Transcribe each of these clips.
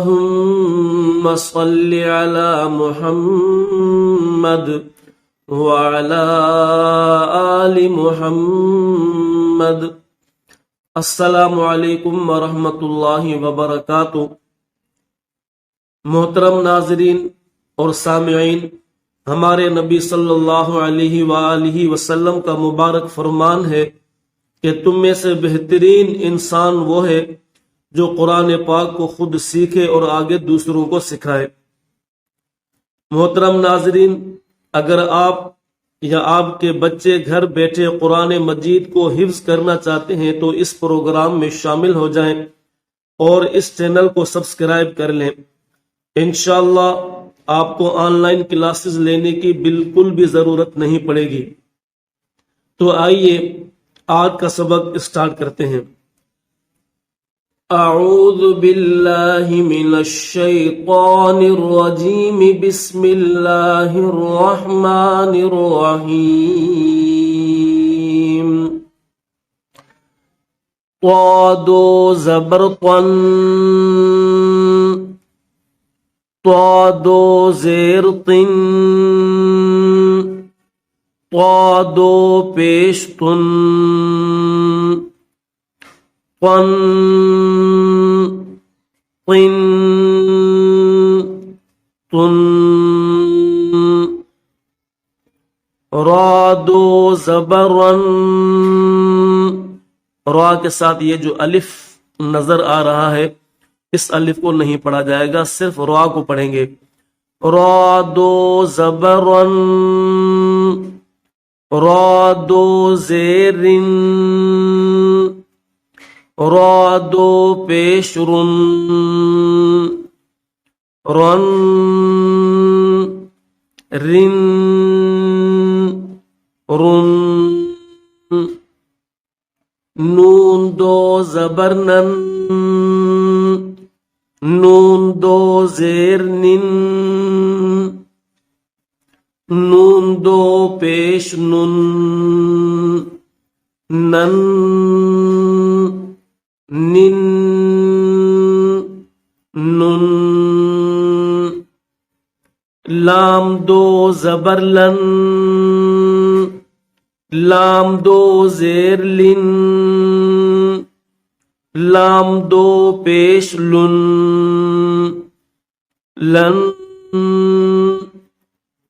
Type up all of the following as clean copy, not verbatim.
اللهم صل على محمد وعلى آل محمد۔ السلام علیکم ورحمۃ اللہ وبرکاتہ۔ محترم ناظرین اور سامعین، ہمارے نبی صلی اللہ علیہ وآلہ وسلم کا مبارک فرمان ہے کہ تم میں سے بہترین انسان وہ ہے جو قرآن پاک کو خود سیکھے اور آگے دوسروں کو سکھائے۔ محترم ناظرین، اگر آپ یا آپ کے بچے گھر بیٹھے قرآن مجید کو حفظ کرنا چاہتے ہیں تو اس پروگرام میں شامل ہو جائیں اور اس چینل کو سبسکرائب کر لیں۔ انشاءاللہ آپ کو آن لائن کلاسز لینے کی بالکل بھی ضرورت نہیں پڑے گی۔ تو آئیے آج کا سبق اسٹارٹ کرتے ہیں۔ اعوذ باللہ من الشیطان الرجیم، بسم اللہ الرحمن الرحیم۔ طادو زبر طن، طادو زیر طن، طادو پیش طن، طن طن طن، را دو زبرن، را کے ساتھ یہ جو الف نظر آ رہا ہے اس الف کو نہیں پڑھا جائے گا، صرف را کو پڑھیں گے۔ را دو زبرن، را دو زیرن، را دو پیش رن، رن رن رن، نون دو زبرنن، نون دو زیر نن، نون دو پیش نن، نن نن نن، لام دو زبر لن، لام دو زیر لن، لام دو پیش لن، لن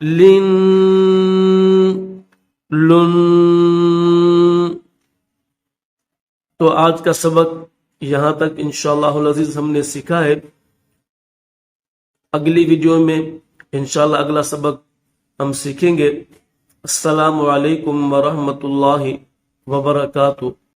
لن لن۔ تو آج کا سبق یہاں تک انشاءاللہ العزیز ہم نے سیکھا ہے۔ اگلی ویڈیو میں انشاءاللہ اگلا سبق ہم سیکھیں گے۔ السلام علیکم ورحمۃ اللہ وبرکاتہ۔